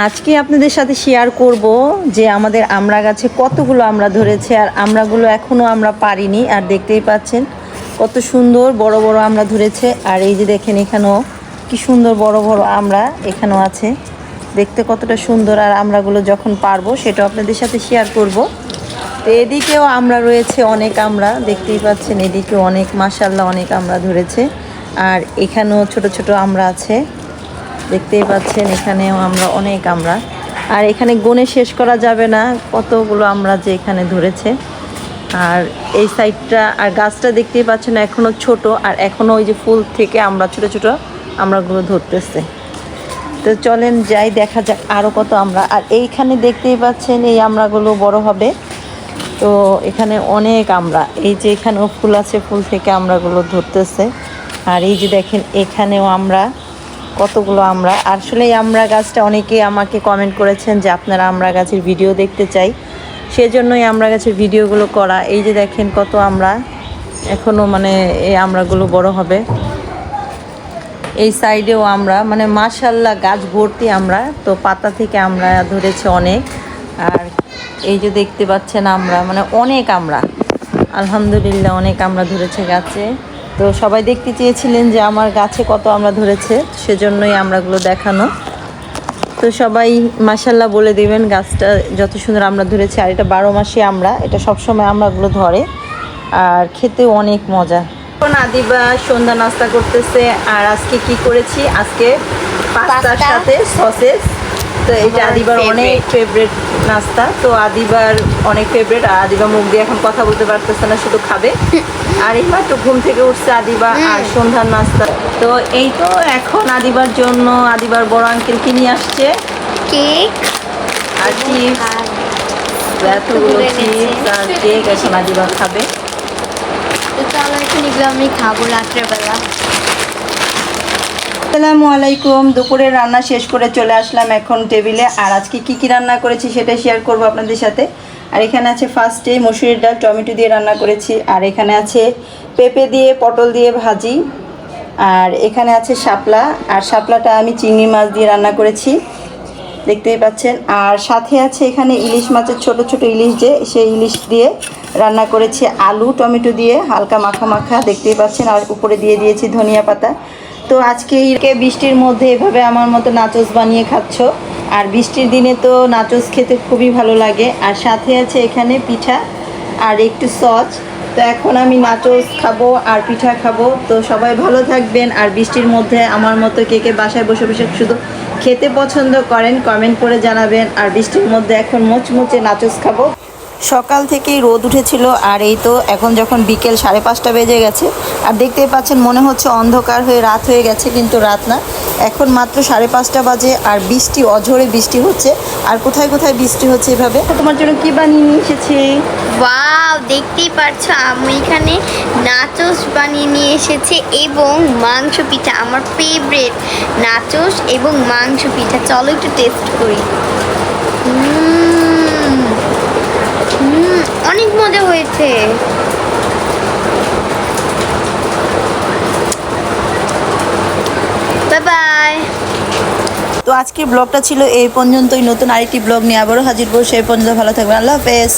আজকে আপনাদের সাথে শেয়ার করব যে আমাদের আমড়া গাছে কতগুলো আমড়া ধরেছে, আর আমড়াগুলো এখনও আমরা পারিনি। আর দেখতেই পাচ্ছেন কত সুন্দর বড় বড় আমড়া ধরেছে। আর এই যে দেখেন এখানেও কি সুন্দর বড় বড় আমড়া এখানেও আছে, দেখতে কতটা সুন্দর। আর আমড়াগুলো যখন পারবো সেটাও আপনাদের সাথে শেয়ার করব। তো এদিকেও আমড়া রয়েছে, অনেক আমড়া দেখতেই পাচ্ছেন, এদিকেও অনেক, মাশাআল্লাহ অনেক আমড়া ধরেছে। আর এখানেও ছোট ছোট আমড়া আছে, দেখতেই পাচ্ছেন এখানেও আমরা অনেক আমড়া। আর এখানে গুণে শেষ করা যাবে না কতগুলো আমড়া যে এখানে ধরেছে। আর এই সাইডটা আর গাছটা দেখতেই পাচ্ছেন এখনও ছোট, আর এখনও ওই যে ফুল থেকে আমরা ছোট ছোট আমড়াগুলো ধরতেছে। তো চলেন যাই, দেখা যাক আরও কত আমড়া। আর এইখানে দেখতেই পাচ্ছেন এই আমড়াগুলো বড় হবে। তো এখানে অনেক আমড়া, এই যে এখানেও ফুল আছে, ফুল থেকে আমড়াগুলো ধরতেছে। আর এই যে দেখেন এখানেও আমরা কতগুলো আমড়া। আসলে এই আমড়া গাছটা অনেকেই আমাকে কমেন্ট করেছেন যে আপনারা আমড়া গাছের ভিডিও দেখতে চাই, সেজন্যই আমড়া গাছের ভিডিওগুলো করা। এই যে দেখেন কত আমড়া, এখনও মানে এই আমড়াগুলো বড় হবে। এই সাইডেও আমরা মানে মাশাআল্লাহ গাছ ভর্তি আমরা, তো পাতা থেকে আমরা ধরেছে অনেক। আর এই যে দেখতে পাচ্ছেন আমরা মানে অনেক আমরা, আলহামদুলিল্লাহ অনেক আমরা ধরেছে গাছে। তো সবাই দেখতে চেয়েছিলেন যে আমার গাছে কত আমরা ধরেছে, সেজন্যই আমরাগুলো দেখানো। তো সবাই মাশাআল্লাহ বলে দেবেন গাছটা যত সুন্দর আমরা ধরেছে। আর এটা 12 মাসে আমরা, এটা সবসময় আমরাগুলো ধরে, আর খেতেও অনেক মজা। এখন আদিবা সন্ধ্যা নাস্তা করতেছে। আর আজকে কি করেছি, আজকে পাস্তার সাথে সসেস। তো এটা আদিবার অনেক ফেভারিট নাস্তা, তো আদিবার অনেক ফেভারিট। আর আদিবা মুখ দিয়ে এখন কথা বলতে পারতেছে না, শুধু খাবে। আর এইমাত্র ঘুম থেকে উঠছে আদিবা, আর সন্ধ্যার নাস্তা। তো এই তো এখন আদিবার জন্য আদিবার বড় আঙ্কেল কি নিয়ে আসছে, কেক আর চিপস, এতগুলো চিপস আর কেক এখন আদিবা খাবে। তো চলো এখন এগুলো আমি খাবো রাত্রেবেলা। আসসালামু আলাইকুম। দুপুরে রান্না শেষ করে চলে আসলাম এখন টেবিলে। আর আজকে কি কি রান্না করেছি সেটা শেয়ার করব আপনাদের সাথে। আর এখানে আছে ফার্স্টে মসুরির ডাল টমেটো দিয়ে রান্না করেছি। আর এখানে আছে পেঁপে দিয়ে পটল দিয়ে ভাজি। আর এখানে আছে শাপলা, আর শাপলাটা আমি চিংড়ি মাছ দিয়ে রান্না করেছি, দেখতেই পাচ্ছেন। আর সাথে আছে এখানে ইলিশ মাছের ছোট ছোট ইলিশ, যে সেই ইলিশ দিয়ে রান্না করেছি আলু টমেটো দিয়ে হালকা মাখা মাখা, দেখতেই পাচ্ছেন। আর উপরে দিয়ে দিয়েছি ধনিয়া পাতা। তো আজকে বৃষ্টির মধ্যে এভাবে আমার মতো নাচোস বানিয়ে খাচ্ছ, আর বৃষ্টির দিনে তো নাচোস খেতে খুবই ভালো লাগে। আর সাথে আছে এখানে পিঠা আর একটু সস। তো এখন আমি নাচোস খাবো আর পিঠা খাবো। তো সবাই ভালো থাকবেন। আর বৃষ্টির মধ্যে আমার মতো কে কে বাসায় বসে বসে শুধু খেতে পছন্দ করেন কমেন্ট করে জানাবেন। আর বৃষ্টির মধ্যে এখন মুচমুচে নাচোস খাবো। সকাল থেকেই রোদ উঠেছিল, আর এই তো এখন যখন বিকেল 5:30 বেজে গেছে, আর দেখতেই পাচ্ছেন মনে হচ্ছে অন্ধকার হয়ে রাত হয়ে গেছে, কিন্তু রাত না, এখন মাত্র 5:30 বাজে। আর বৃষ্টি, অঝোরে বৃষ্টি হচ্ছে। আর কোথায় কোথায় বৃষ্টি হচ্ছে এভাবে। তোমার জন্য কি বানিয়ে নিয়ে এসেছি? ওয়াও, দেখতেই পারছো আমি এখানে নাচোস বানিয়ে নিয়ে এসেছি এবং মাংস পিঠা, আমার ফেভারিট নাচোস এবং মাংস পিঠা। চলো একটু টেস্ট করি। অনেক মজা হয়েছে। Bye bye. তো আজকের ব্লগটা ছিল এই পর্যন্তই। নতুন আরেকটি ব্লগ নিয়ে আবারও হাজির হবো, সেই পর্যন্ত ভালো থাকবেন। আল্লাহ হাফেজ।